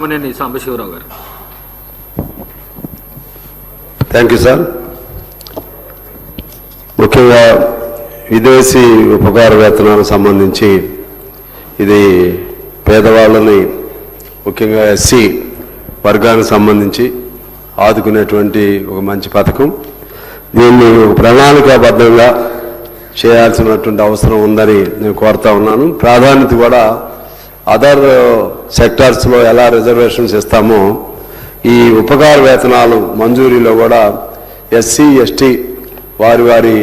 సాంబశివరావు గారు. Thank you sir. ముఖ్యంగా విదేశీ ఉపకార వేతనాలకు సంబంధించి ఇది పేదవాళ్ళని ముఖ్యంగా ఎస్సీ వర్గానికి సంబంధించి ఆదుకునేటువంటి ఒక మంచి పథకం. దీన్ని ప్రణాళికాబద్ధంగా చేయాల్సినటువంటి అవసరం ఉందని నేను కోరుతా ఉన్నాను. ప్రాధాన్యత కూడా అదర్ సెక్టార్స్లో ఎలా రిజర్వేషన్స్ ఇస్తామో ఈ ఉపకార వేతనాలు మంజూరీలో కూడా ఎస్సీ ఎస్టీ వారి వారి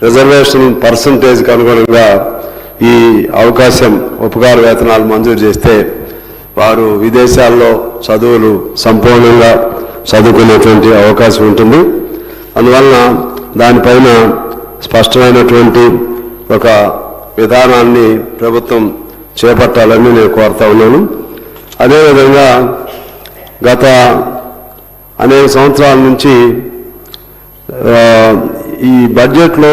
రిజర్వేషన్ పర్సంటేజ్కి అనుగుణంగా ఈ అవకాశం ఉపకార వేతనాలు మంజూరు చేస్తే వారు విదేశాల్లో చదువులు సంపూర్ణంగా చదువుకునేటువంటి అవకాశం ఉంటుంది. అందువలన దానిపైన స్పష్టమైనటువంటి ఒక విధానాన్ని ప్రభుత్వం చేపట్టాలని నేను కోరుతా ఉన్నాను. అదేవిధంగా గత అనేక సంవత్సరాల నుంచి ఈ బడ్జెట్లో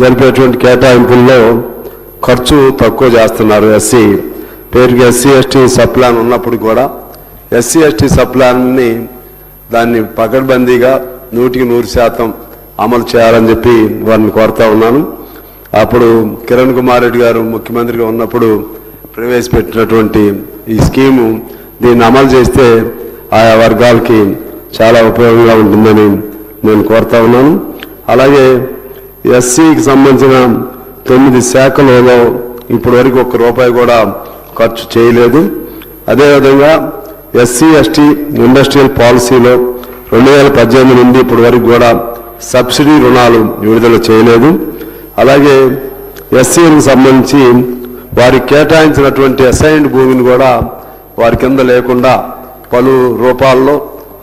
జరిపేటువంటి కేటాయింపుల్లో ఖర్చు తక్కువ చేస్తున్నారు. ఎస్సీ పేరుకి ఎస్సీ ఎస్టీ సబ్ ప్లాన్ ఉన్నప్పుడు కూడా ఎస్సీ ఎస్టీ సబ్ ప్లాన్ని దాన్ని పకడ్బందీగా 100% అమలు చేయాలని చెప్పి వారిని కోరుతా ఉన్నాను. అప్పుడు కిరణ్ కుమార్ రెడ్డి గారు ముఖ్యమంత్రిగా ఉన్నప్పుడు ప్రవేశపెట్టినటువంటి ఈ స్కీము దీన్ని అమలు చేస్తే ఆయా వర్గాలకి చాలా ఉపయోగంగా ఉంటుందని నేను కోరుతా ఉన్నాను. అలాగే ఎస్సీకి సంబంధించిన 9 శాఖలలో ఇప్పటి వరకు ₹1 కూడా ఖర్చు చేయలేదు. అదేవిధంగా ఎస్సీ ఎస్టీ ఇండస్ట్రియల్ పాలసీలో 2018 నుండి ఇప్పటి వరకు కూడా సబ్సిడీ రుణాలు విడుదల చేయలేదు. అలాగే ఎస్సీలకు సంబంధించి వారికి కేటాయించినటువంటి అసైన్డ్ భూమిని కూడా వారి కింద లేకుండా పలు రూపాల్లో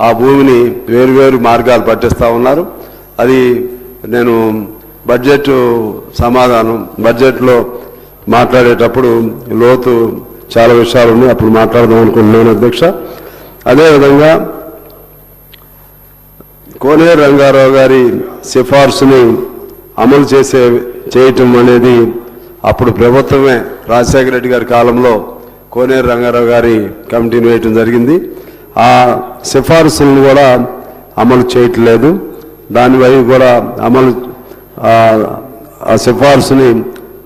ఆ భూమిని వేరువేరు మార్గాలు పట్టిస్తూ ఉన్నారు. అది నేను బడ్జెట్లో మాట్లాడేటప్పుడు లోతు చాలా విషయాలు ఉన్నాయి, అప్పుడు మాట్లాడదాం అనుకుంటున్నాను అధ్యక్ష. అదేవిధంగా కోనేరు రంగారావు గారి సిఫార్సుని అమలు చేయటం అనేది అప్పుడు ప్రభుత్వమే రాజశేఖర రెడ్డి గారి కాలంలో కోనేరు రంగారావు గారి కమిటీని వేయటం జరిగింది. ఆ సిఫార్సులను కూడా అమలు చేయట్లేదు. దానివై కూడా ఆ సిఫార్సుని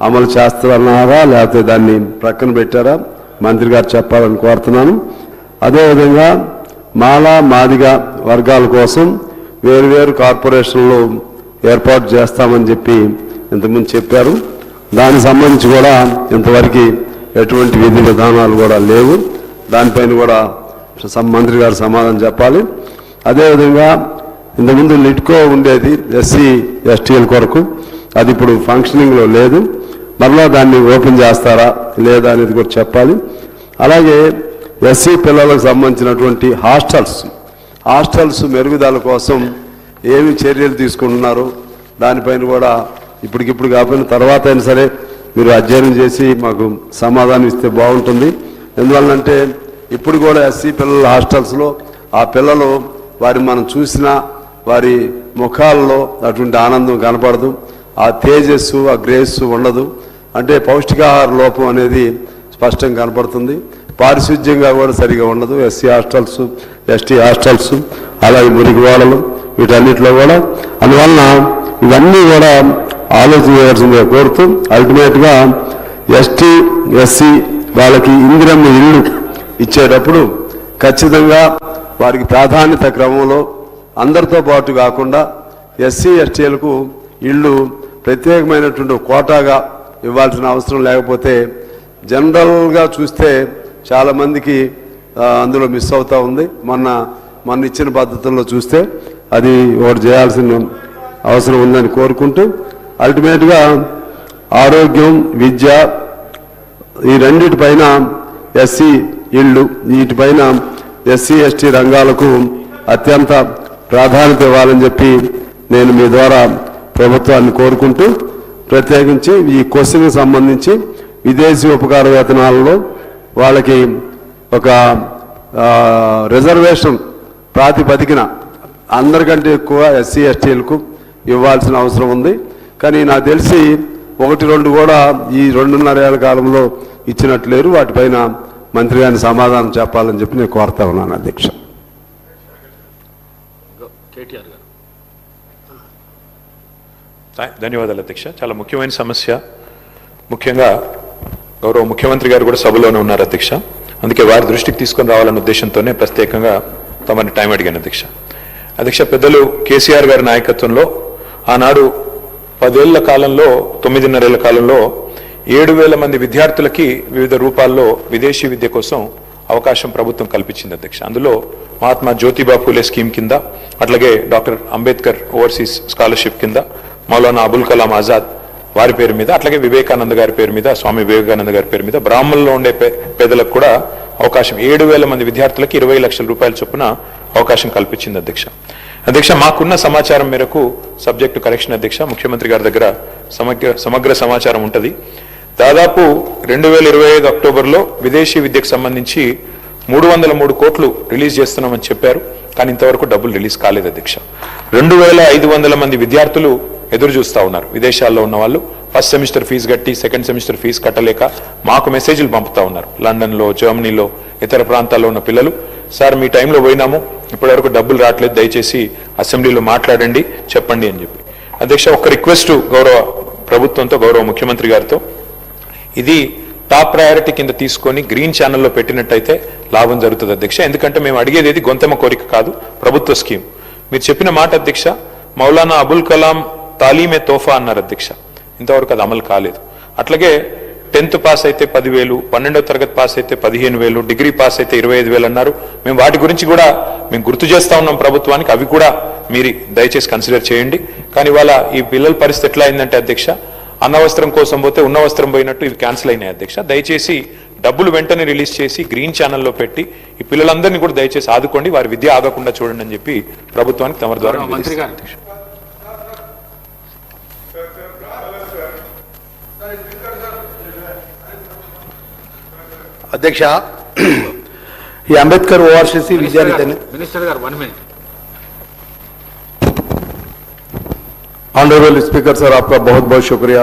అమలు చేస్తారన్నారా లేకపోతే దాన్ని ప్రక్కన పెట్టారా మంత్రి గారు చెప్పాలని కోరుతున్నాను. అదేవిధంగా మాదిగ వర్గాల కోసం వేరువేరు కార్పొరేషన్లు ఏర్పాటు చేస్తామని చెప్పి ఇంతకుముందు చెప్పారు. దానికి సంబంధించి కూడా ఇంతవరకు ఎటువంటి విధి విధానాలు కూడా లేవు. దానిపైన కూడా మంత్రి గారు సమాధానం చెప్పాలి. అదేవిధంగా ఇంతకుముందు లిట్కో ఉండేది ఎస్సీ ఎస్టీల కొరకు, అది ఇప్పుడు ఫంక్షనింగ్లో లేదు. మరలా దాన్ని ఓపెన్ చేస్తారా లేదా అనేది కూడా చెప్పాలి. అలాగే ఎస్సీ పిల్లలకు సంబంధించినటువంటి హాస్టల్స్ మెరుగుదల కోసం ఏమి చర్యలు తీసుకుంటున్నారు దానిపైన కూడా ఇప్పటికిప్పుడు కాకపోయినా తర్వాత అయినా సరే మీరు అధ్యయనం చేసి మాకు సమాధానం ఇస్తే బాగుంటుంది. ఎందువల్లంటే ఇప్పుడు కూడా ఎస్సీ పిల్లల హాస్టల్స్లో ఆ పిల్లలు మనం చూసినా వారి ముఖాల్లో అటువంటి ఆనందం కనపడదు, ఆ తేజస్సు ఆ గ్రేస్ ఉండదు. అంటే పౌష్టికాహార లోపం అనేది స్పష్టంగా కనపడుతుంది. పారిశుద్ధ్యంగా కూడా సరిగా ఉండదు. ఎస్సీ హాస్టల్స్ ఎస్టీ హాస్టల్స్ అలాగే మురికివాడలు వీటన్నిటిలో కూడా. అందువలన ఇవన్నీ కూడా ఆలోచన చేయాల్సిందిగా కోరుతూ అల్టిమేట్గా ఎస్టీ ఎస్సీ వాళ్ళకి ఇందిరమ్మ ఇల్లు ఇచ్చేటప్పుడు ఖచ్చితంగా వారికి ప్రాధాన్యత క్రమంలో అందరితో పాటు కాకుండా ఎస్సీ ఎస్టీలకు ఇళ్ళు ప్రత్యేకమైనటువంటి కోటాగా ఇవ్వాల్సిన అవసరం లేకపోతే జనరల్గా చూస్తే చాలామందికి అందులో మిస్ అవుతూ ఉంది. మొన్న ఇచ్చిన పద్ధతుల్లో చూస్తే అది ఒకటి చేయాల్సిన అవసరం ఉందని కోరుకుంటూ అల్టిమేట్గా ఆరోగ్యం విద్య ఈ రెండిటిపైన ఎస్సీ ఇళ్ళు వీటిపైన ఎస్సీ ఎస్టీ రంగాలకు అత్యంత ప్రాధాన్యత ఇవ్వాలని చెప్పి నేను మీ ద్వారా ప్రభుత్వాన్ని కోరుకుంటూ ప్రత్యేకించి ఈ క్వశ్చన్కి సంబంధించి విదేశీ ఉపకార వేతనాలలో వాళ్ళకి ఒక రిజర్వేషన్ ప్రాతిపదికన అందరికంటే ఎక్కువ ఎస్సీ ఎస్టీలకు ఇవ్వాల్సిన అవసరం ఉంది. కానీ నాకు తెలిసి 1-2 కూడా ఈ 2.5 ఏళ్ల కాలంలో ఇచ్చినట్లేరు. వాటిపైన మంత్రి గారిని సమాధానం చెప్పాలని చెప్పి నేను కోరుతా ఉన్నాను అధ్యక్ష. ధన్యవాదాలు అధ్యక్ష. చాలా ముఖ్యమైన సమస్య, ముఖ్యంగా గౌరవ ముఖ్యమంత్రి గారు కూడా సభలోనే ఉన్నారు అధ్యక్ష. అందుకే వారి దృష్టికి తీసుకొని రావాలన్న ఉద్దేశంతోనే ప్రత్యేకంగా తమని టైం అడిగాను అధ్యక్ష. అధ్యక్ష, పెద్దలు కేసీఆర్ గారి నాయకత్వంలో ఆనాడు 10 ఏళ్ల కాలంలో 9.5 ఏళ్ల కాలంలో 7,000 మంది విద్యార్థులకి వివిధ రూపాల్లో విదేశీ విద్య కోసం అవకాశం ప్రభుత్వం కల్పించింది అధ్యక్ష. అందులో మహాత్మా జ్యోతిబా ఫూలే స్కీమ్ కింద, అట్లాగే డాక్టర్ అంబేద్కర్ ఓవర్సీస్ స్కాలర్షిప్ కింద, మౌలానా అబుల్ కలాం ఆజాద్ వారి పేరు మీద, అట్లాగే వివేకానంద గారి పేరు మీద, స్వామి వివేకానంద గారి పేరు మీద బ్రాహ్మణుల్లో ఉండే పేదలకు కూడా అవకాశం 7,000 మంది విద్యార్థులకి 20 లక్షల రూపాయల చొప్పున అవకాశం కల్పించింది అధ్యక్ష. అధ్యక్ష, మాకున్న సమాచారం మేరకు, సబ్జెక్టు కరెక్షన్ అధ్యక్ష, ముఖ్యమంత్రి గారి దగ్గర సమగ్ర సమాచారం ఉంటుంది. దాదాపు 2025 అక్టోబర్లో విదేశీ విద్యకు సంబంధించి 303 కోట్లు రిలీజ్ చేస్తున్నామని చెప్పారు. కానీ ఇంతవరకు డబ్బులు రిలీజ్ కాలేదు అధ్యక్ష. 2,500 మంది విద్యార్థులు ఎదురు చూస్తూ ఉన్నారు. విదేశాల్లో ఉన్న వాళ్ళు ఫస్ట్ సెమిస్టర్ ఫీజు కట్టి సెకండ్ సెమిస్టర్ ఫీజు కట్టలేక మాకు మెసేజ్లు పంపుతా ఉన్నారు. లండన్లో, జర్మనీలో, ఇతర ప్రాంతాల్లో ఉన్న పిల్లలు, సార్ మీ టైంలో పోయినాము, ఇప్పటివరకు డబ్బులు రావట్లేదు, దయచేసి అసెంబ్లీలో మాట్లాడండి, చెప్పండి అని చెప్పి. అధ్యక్ష, ఒక రిక్వెస్ట్ గౌరవ ప్రభుత్వంతో, గౌరవ ముఖ్యమంత్రి గారితో, ఇది టాప్ ప్రయారిటీ కింద తీసుకొని గ్రీన్ ఛానల్లో పెట్టినట్టయితే లాభం జరుగుతుంది అధ్యక్ష. ఎందుకంటే మేము అడిగేది ఏది గొంతెమ్మ కోరిక కాదు, ప్రభుత్వ స్కీమ్. మీరు చెప్పిన మాట అధ్యక్ష, మౌలానా అబుల్ కలాం తాలీమే తోఫా అన్నారు అధ్యక్ష, ఇంతవరకు అది అమలు కాలేదు. అట్లాగే 10th పాస్ అయితే 10,000, 12వ తరగతి పాస్ అయితే 15,000, డిగ్రీ పాస్ అయితే 25,000 అన్నారు. మేము వాటి గురించి కూడా మేము గుర్తు చేస్తా ఉన్నాం ప్రభుత్వానికి, అవి కూడా మీరు దయచేసి కన్సిడర్ చేయండి. కానీ ఇవాళ ఈ పిల్లల పరిస్థితి ఎట్లా అయిందంటే అధ్యక్ష, అన్నవస్త్రం కోసం పోతే ఉన్న వస్త్రం పోయినట్టు ఇవి క్యాన్సిల్ అయినాయి అధ్యక్ష. దయచేసి డబ్బులు వెంటనే రిలీజ్ చేసి గ్రీన్ ఛానల్లో పెట్టి ఈ పిల్లలందరినీ కూడా దయచేసి ఆదుకోండి, వారి విద్య ఆగకుండా చూడండి అని చెప్పి ప్రభుత్వానికి తమ ద్వారా మంత్రి గారు. అధ్యక్ష, ఈ అంబేద్కర్ ఓఆర్సీసీ విద్యార్థి మినిస్టర్ గారు 1 minute. ऑनरेबल स्पीकर सर, आपका बहुत बहुत शुक्रिया।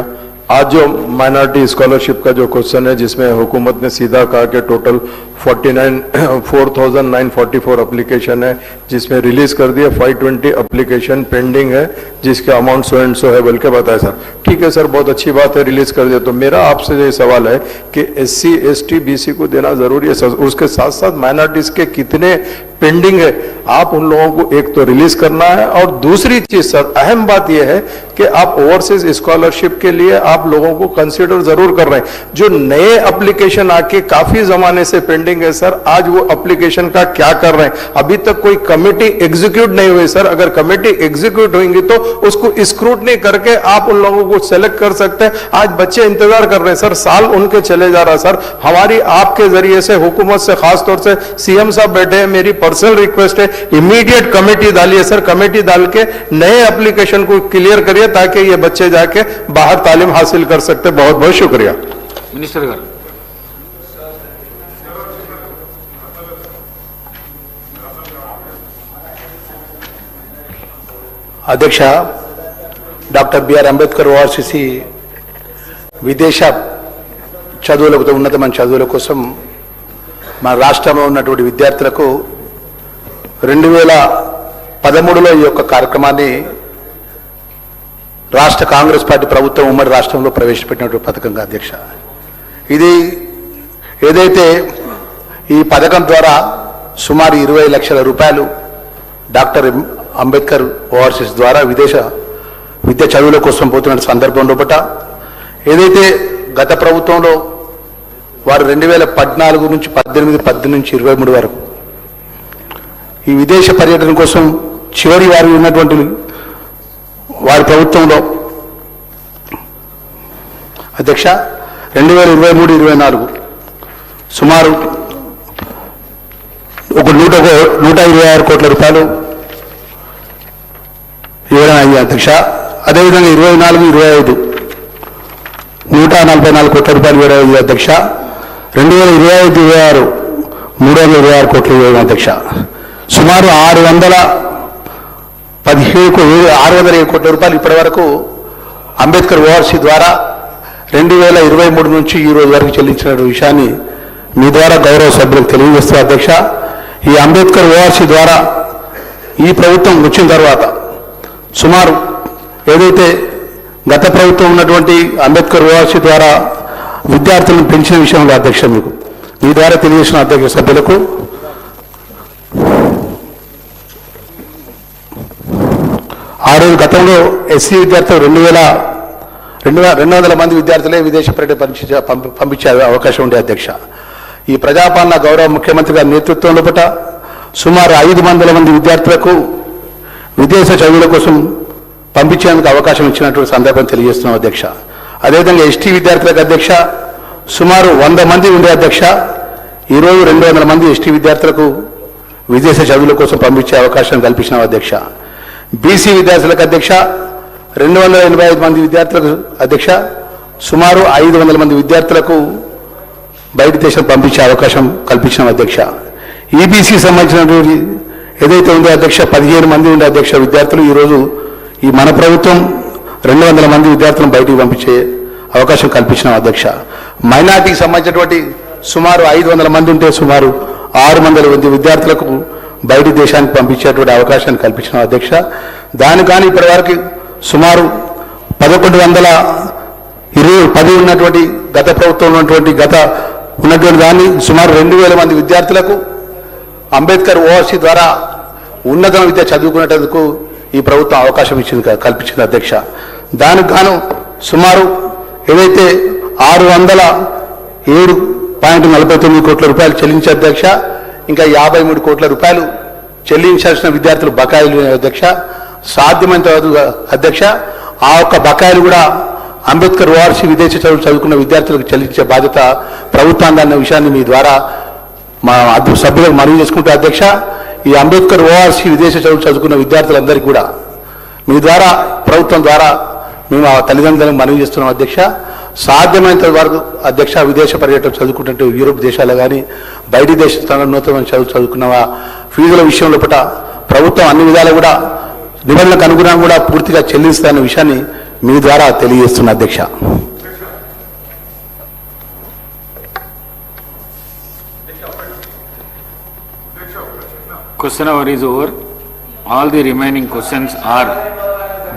आज जो माइनॉरिटी स्कॉलरशिप का जो क्वेश्चन है, जिसमें हुकूमत ने सीधा कहा कि टोटल 4,944 एप्लीकेशन है, जिसमें रिलीज कर दिया 520 एप्लीकेशन पेंडिंग है, जिसका अमाउंट सो एंड सो है बोल के बताया सर। ठीक है सर, बहुत अच्छी बात है, रिलीज कर दिया। तो मेरा आपसे ये सवाल है कि SC ST BC को देना जरूरी है सर, उसके साथ साथ माइनॉरिटीज के कितने पेंडिंग है, आप उन लोगों को एक तो रिलीज करना है। और दूसरी चीज सर, अहम बात यह है कि आप ओवरसीज स्कॉलरशिप के लिए आप लोगों को कंसिडर जरूर कर रहे हैं। जो नए एप्लीकेशन आके काफी जमाने से पेंडिंग है सर, आज वो एप्लीकेशन का क्या कर रहे हैं? अभी तक कोई कमेटी एग्जीक्यूट नहीं हुई सर। अगर कमेटी एग्जीक्यूट होंगी तो उसको स्क्रूटनी करके आप उन लोगों को सेलेक्ट कर सकते हैं। आज बच्चे इंतजार कर रहे हैं सर, साल उनके चले जा रहा है सर। हमारी आपके जरिए से, हुकूमत से, खासतौर से CM साहब बैठे हैं, मेरी पर्सनल रिक्वेस्ट है, इमीडिएट कमेटी डालिए सर। कमेटी डाल के नए एप्लीकेशन को क्लियर करिए ताकि ये बच्चे जाके बाहर तालीम हासिल कर सकते। बहुत बहुत शुक्रिया। मिनिस्टर गाరు. అధ్యక్ష, డాక్టర్ బిఆర్ అంబేద్కర్ ఓఆర్సీసీ విదేశ చదువులకు, ఉన్నతమైన చదువుల కోసం మన రాష్ట్రంలో ఉన్నటువంటి విద్యార్థులకు 2013లో ఈ యొక్క కార్యక్రమాన్ని రాష్ట్ర కాంగ్రెస్ పార్టీ ప్రభుత్వం ఉమ్మడి రాష్ట్రంలో ప్రవేశపెట్టినటువంటి పథకంగా అధ్యక్ష, ఇది ఏదైతే ఈ పథకం ద్వారా సుమారు 20 లక్షల రూపాయలు డాక్టర్ అంబేద్కర్ ఓఆర్సీస్ ద్వారా విదేశ విద్య చదువుల కోసం పోతున్న సందర్భంలో పట ఏదైతే గత ప్రభుత్వంలో వారు 2014 నుంచి 18 నుంచి 23 వరకు ఈ విదేశ పర్యటన కోసం చివరి వారు ఉన్నటువంటి వారి ప్రభుత్వంలో అధ్యక్ష 2023-24 సుమారు ఒక 126 కోట్ల రూపాయలు ఇవ్వడం అయ్యింది అధ్యక్ష. అదేవిధంగా 24-25 144 కోట్ల రూపాయలు ఇవ్వడం అయ్యింది అధ్యక్ష. 2025-26 326 కోట్లు ఇవ్వడం అధ్యక్ష. సుమారు 617 కోట్ల రూపాయలు ఇప్పటి వరకు అంబేద్కర్ ఓఆర్సీ ద్వారా 2023 నుంచి ఈ రోజు వరకు చెల్లించిన విషయాన్ని మీ ద్వారా గౌరవ సభ్యులకు తెలియజేస్తూ అధ్యక్ష, ఈ అంబేద్కర్ ఓఆర్సీ ద్వారా ఈ ప్రభుత్వం వచ్చిన తర్వాత సుమారు ఏదైతే గత ప్రభుత్వం ఉన్నటువంటి అంబేద్కర్ ఓఆర్సీ ద్వారా విద్యార్థులను పెంచిన విషయంలో అధ్యక్ష మీకు మీ ద్వారా తెలియజేసిన అధ్యక్ష సభ్యులకు ఆ రోజు గతంలో ఎస్సీ విద్యార్థులు 200 మంది విద్యార్థులే విదేశీ పర్యటన పంపించే అవకాశం ఉండే అధ్యక్ష. ఈ ప్రజాపాలన గౌరవ ముఖ్యమంత్రి గారి నేతృత్వంలో పట సుమారు 500 మంది విద్యార్థులకు విదేశ చదువుల కోసం పంపించేందుకు అవకాశం ఇచ్చినటువంటి సందర్భం తెలియజేస్తున్నాం అధ్యక్ష. అదేవిధంగా ఎస్టీ విద్యార్థులకు అధ్యక్ష సుమారు 100 మంది ఉండే అధ్యక్ష, ఈరోజు 200 మంది ఎస్టీ విద్యార్థులకు విదేశ చదువుల కోసం పంపించే అవకాశం కల్పించినాం అధ్యక్ష. బీసీ విద్యార్థులకు అధ్యక్ష 285 మంది విద్యార్థులకు అధ్యక్ష సుమారు 500 మంది విద్యార్థులకు బయట దేశం పంపించే అవకాశం కల్పించిన అధ్యక్ష. ఈబీసీ సంబంధించినటువంటి ఏదైతే ఉందో అధ్యక్ష 15 మంది ఉండే అధ్యక్ష విద్యార్థులు ఈరోజు ఈ మన ప్రభుత్వం 200 మంది విద్యార్థులను బయటికి పంపించే అవకాశం కల్పించిన అధ్యక్ష. మైనార్టీకి సంబంధించినటువంటి సుమారు 500 మంది ఉంటే సుమారు 600 మంది విద్యార్థులకు బయట దేశానికి పంపించేటువంటి అవకాశాన్ని కల్పించిన అధ్యక్ష. దాని కానీ ఇప్పటి వరకు సుమారు 1110 ఉన్నటువంటి గత ప్రభుత్వం ఉన్నటువంటి దాన్ని సుమారు 2000 మంది విద్యార్థులకు అంబేద్కర్ ఓఆర్సీ ద్వారా ఉన్నత విద్య చదువుకునేందుకు ఈ ప్రభుత్వం అవకాశం కల్పించింది అధ్యక్ష. దానికి గాను సుమారు ఏదైతే 607.49 కోట్ల రూపాయలు చెల్లించే అధ్యక్ష, ఇంకా 53 కోట్ల రూపాయలు చెల్లించాల్సిన విద్యార్థులు బకాయిలు అధ్యక్ష. సాధ్యమైనంత అధ్యక్ష ఆ ఒక్క బకాయిలు కూడా అంబేద్కర్ ఓఆర్సీ విదేశీ చదువుకున్న విద్యార్థులకు చెల్లించే బాధ్యత ప్రభుత్వాన్ని అన్న విషయాన్ని మీ ద్వారా మా సభ్యులకు మనవి చేసుకుంటే అధ్యక్ష, ఈ అంబేద్కర్ ఓఆర్సీ విదేశీ చదువుకున్న విద్యార్థులందరికీ కూడా మీ ద్వారా ప్రభుత్వం ద్వారా మేము ఆ తల్లిదండ్రులకు మనవి చేస్తున్నాం అధ్యక్ష. సాధ్యమైనంత వరకు అధ్యక్ష విదేశ పర్యటన చదువుకుంటే యూరోప్ దేశాల్లో కానీ బయటి దేశాల్లో నూతన చదువుకున్న ఫీజుల విషయంలో పట ప్రభుత్వం అన్ని విధాలు కూడా నిబంధనలకు అనుగుణంగా కూడా పూర్తిగా చెల్లిస్తారన్న విషయాన్ని మీ ద్వారా తెలియజేస్తున్న అధ్యక్ష. Question hour is over. All the remaining questions are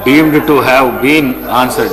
deemed to have been answered.